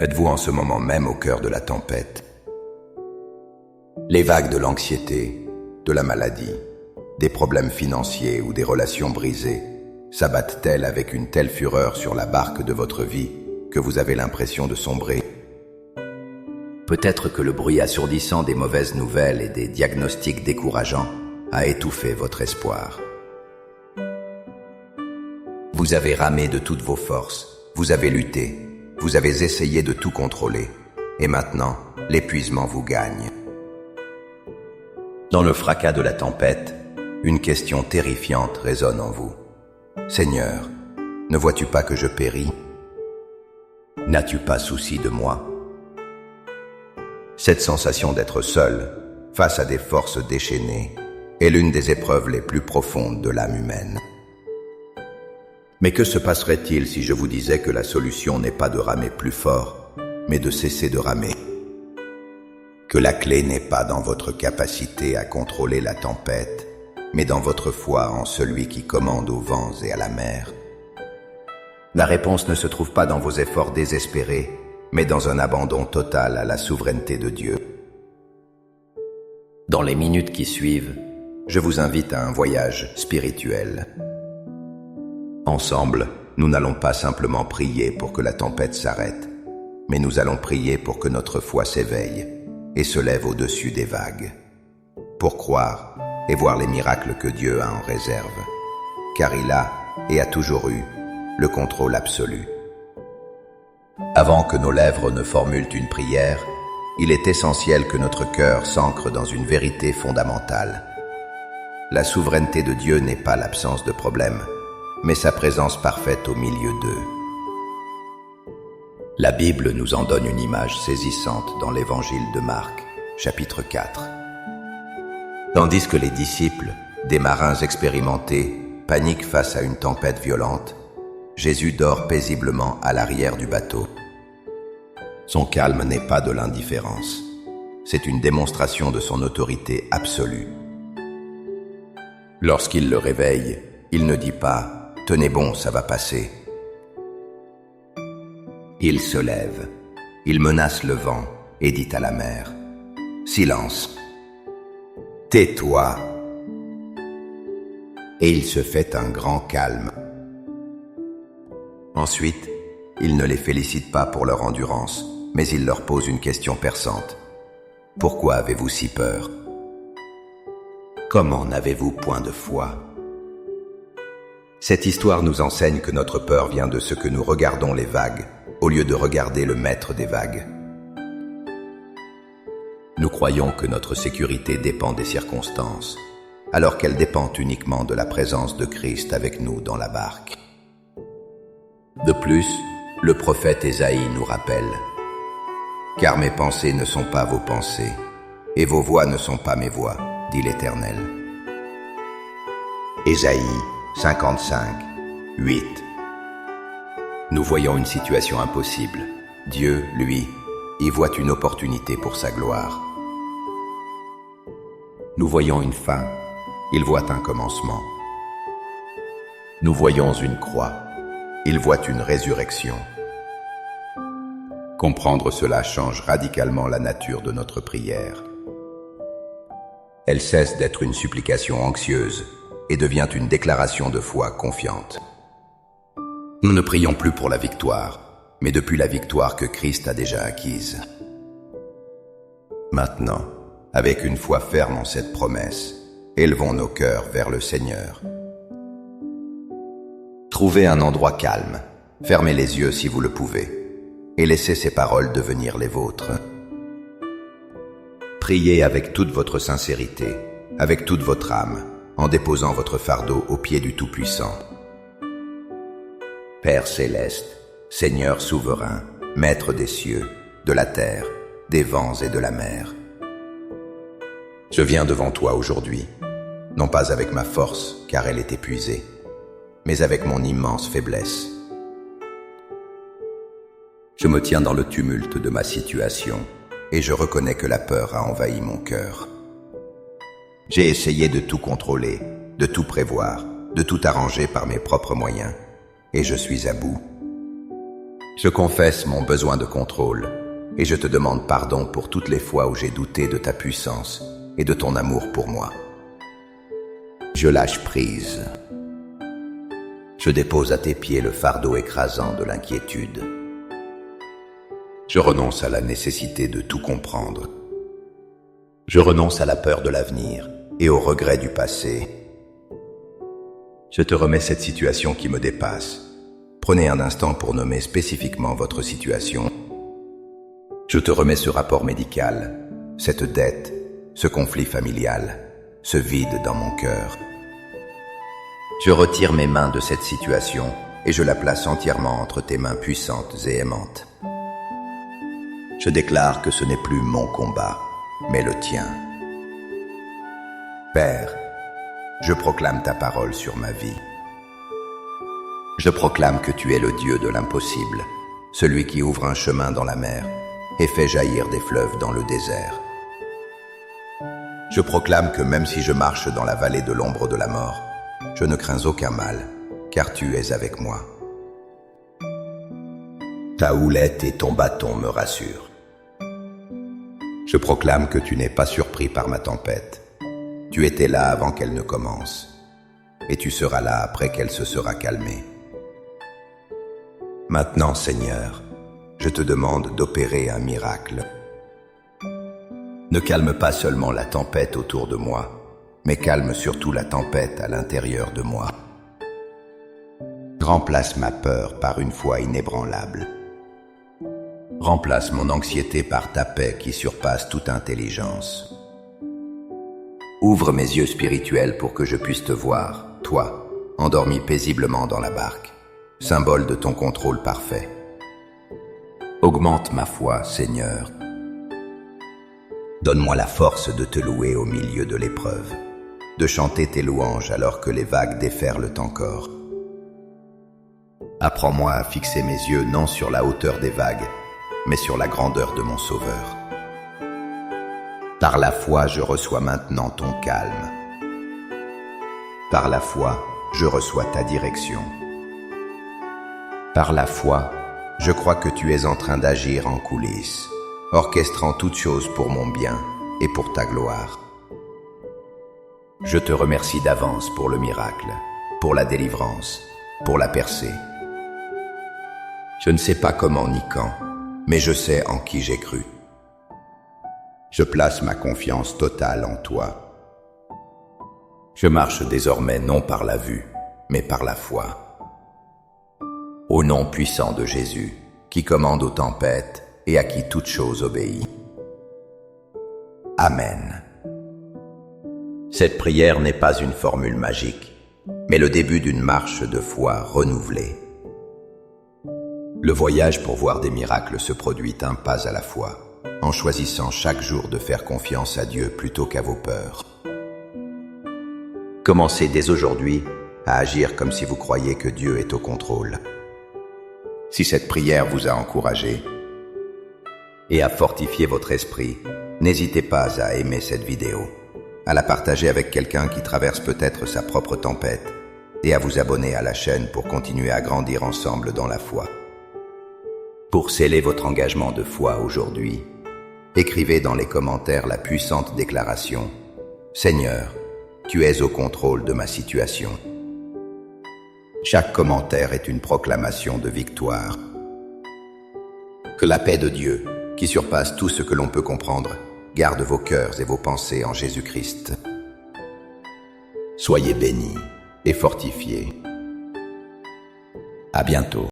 Êtes-vous en ce moment même au cœur de la tempête? Les vagues de l'anxiété, de la maladie, des problèmes financiers ou des relations brisées s'abattent-elles avec une telle fureur sur la barque de votre vie que vous avez l'impression de sombrer? Peut-être que le bruit assourdissant des mauvaises nouvelles et des diagnostics décourageants a étouffé votre espoir. Vous avez ramé de toutes vos forces, vous avez lutté, vous avez essayé de tout contrôler, et maintenant, l'épuisement vous gagne. Dans le fracas de la tempête, une question terrifiante résonne en vous. Seigneur, ne vois-tu pas que je péris? N'as-tu pas souci de moi? Cette sensation d'être seul, face à des forces déchaînées, est l'une des épreuves les plus profondes de l'âme humaine. Mais que se passerait-il si je vous disais que la solution n'est pas de ramer plus fort, mais de cesser de ramer? Que la clé n'est pas dans votre capacité à contrôler la tempête, mais dans votre foi en celui qui commande aux vents et à la mer? La réponse ne se trouve pas dans vos efforts désespérés, mais dans un abandon total à la souveraineté de Dieu. Dans les minutes qui suivent, je vous invite à un voyage spirituel. Ensemble, nous n'allons pas simplement prier pour que la tempête s'arrête, mais nous allons prier pour que notre foi s'éveille et se lève au-dessus des vagues, pour croire et voir les miracles que Dieu a en réserve, car il a et a toujours eu le contrôle absolu. Avant que nos lèvres ne formulent une prière, il est essentiel que notre cœur s'ancre dans une vérité fondamentale. La souveraineté de Dieu n'est pas l'absence de problèmes, mais sa présence parfaite au milieu d'eux. La Bible nous en donne une image saisissante dans l'Évangile de Marc, chapitre 4. Tandis que les disciples, des marins expérimentés, paniquent face à une tempête violente, Jésus dort paisiblement à l'arrière du bateau. Son calme n'est pas de l'indifférence, c'est une démonstration de son autorité absolue. Lorsqu'il le réveille, il ne dit pas « Tenez bon, ça va passer ». Il se lève, il menace le vent et dit à la mer « Silence, tais-toi ». Et il se fait un grand calme. Ensuite, il ne les félicite pas pour leur endurance, mais il leur pose une question perçante. « Pourquoi avez-vous si peur? Comment n'avez-vous point de foi ?» Cette histoire nous enseigne que notre peur vient de ce que nous regardons les vagues, au lieu de regarder le maître des vagues. Nous croyons que notre sécurité dépend des circonstances, alors qu'elle dépend uniquement de la présence de Christ avec nous dans la barque. De plus, le prophète Ésaïe nous rappelle « Car mes pensées ne sont pas vos pensées, et vos voix ne sont pas mes voix, dit l'Éternel. » Ésaïe 55, 8. Nous voyons une situation impossible. Dieu, lui, y voit une opportunité pour sa gloire. Nous voyons une fin. Il voit un commencement. Nous voyons une croix. Il voit une résurrection. Comprendre cela change radicalement la nature de notre prière. Elle cesse d'être une supplication anxieuse et devient une déclaration de foi confiante. Nous ne prions plus pour la victoire, mais depuis la victoire que Christ a déjà acquise. Maintenant, avec une foi ferme en cette promesse, élevons nos cœurs vers le Seigneur. Trouvez un endroit calme, fermez les yeux si vous le pouvez, et laissez ces paroles devenir les vôtres. Priez avec toute votre sincérité, avec toute votre âme, en déposant votre fardeau aux pieds du Tout-Puissant. Père céleste, Seigneur souverain, Maître des cieux, de la terre, des vents et de la mer. Je viens devant toi aujourd'hui, non pas avec ma force, car elle est épuisée, mais avec mon immense faiblesse. Je me tiens dans le tumulte de ma situation, et je reconnais que la peur a envahi mon cœur. J'ai essayé de tout contrôler, de tout prévoir, de tout arranger par mes propres moyens, et je suis à bout. Je confesse mon besoin de contrôle et je te demande pardon pour toutes les fois où j'ai douté de ta puissance et de ton amour pour moi. Je lâche prise. Je dépose à tes pieds le fardeau écrasant de l'inquiétude. Je renonce à la nécessité de tout comprendre. Je renonce à la peur de l'avenir et au regret du passé. Je te remets cette situation qui me dépasse. Prenez un instant pour nommer spécifiquement votre situation. Je te remets ce rapport médical, cette dette, ce conflit familial, ce vide dans mon cœur. Je retire mes mains de cette situation et je la place entièrement entre tes mains puissantes et aimantes. Je déclare que ce n'est plus mon combat, mais le tien. Père, je proclame ta parole sur ma vie. Je proclame que tu es le Dieu de l'impossible, celui qui ouvre un chemin dans la mer et fait jaillir des fleuves dans le désert. Je proclame que même si je marche dans la vallée de l'ombre de la mort, je ne crains aucun mal, car tu es avec moi. Ta houlette et ton bâton me rassurent. Je proclame que tu n'es pas surpris par ma tempête. Tu étais là avant qu'elle ne commence, et tu seras là après qu'elle se sera calmée. Maintenant, Seigneur, je te demande d'opérer un miracle. Ne calme pas seulement la tempête autour de moi, mais calme surtout la tempête à l'intérieur de moi. Remplace ma peur par une foi inébranlable. Remplace mon anxiété par ta paix qui surpasse toute intelligence. Ouvre mes yeux spirituels pour que je puisse te voir, toi, endormi paisiblement dans la barque, symbole de ton contrôle parfait. Augmente ma foi, Seigneur. Donne-moi la force de te louer au milieu de l'épreuve, de chanter tes louanges alors que les vagues déferlent encore. Apprends-moi à fixer mes yeux non sur la hauteur des vagues, mais sur la grandeur de mon Sauveur. Par la foi, je reçois maintenant ton calme. Par la foi, je reçois ta direction. Par la foi, je crois que tu es en train d'agir en coulisses, orchestrant toutes choses pour mon bien et pour ta gloire. Je te remercie d'avance pour le miracle, pour la délivrance, pour la percée. Je ne sais pas comment ni quand, mais je sais en qui j'ai cru. Je place ma confiance totale en toi. Je marche désormais non par la vue, mais par la foi. Au nom puissant de Jésus, qui commande aux tempêtes et à qui toute chose obéit. Amen. Cette prière n'est pas une formule magique, mais le début d'une marche de foi renouvelée. Le voyage pour voir des miracles se produit un pas à la fois, en choisissant chaque jour de faire confiance à Dieu plutôt qu'à vos peurs. Commencez dès aujourd'hui à agir comme si vous croyiez que Dieu est au contrôle. Si cette prière vous a encouragé et à fortifier votre esprit, n'hésitez pas à aimer cette vidéo, à la partager avec quelqu'un qui traverse peut-être sa propre tempête et à vous abonner à la chaîne pour continuer à grandir ensemble dans la foi. Pour sceller votre engagement de foi aujourd'hui, écrivez dans les commentaires la puissante déclaration « Seigneur, tu es au contrôle de ma situation ». Chaque commentaire est une proclamation de victoire. Que la paix de Dieu, qui surpasse tout ce que l'on peut comprendre, garde vos cœurs et vos pensées en Jésus-Christ. Soyez bénis et fortifiés. À bientôt.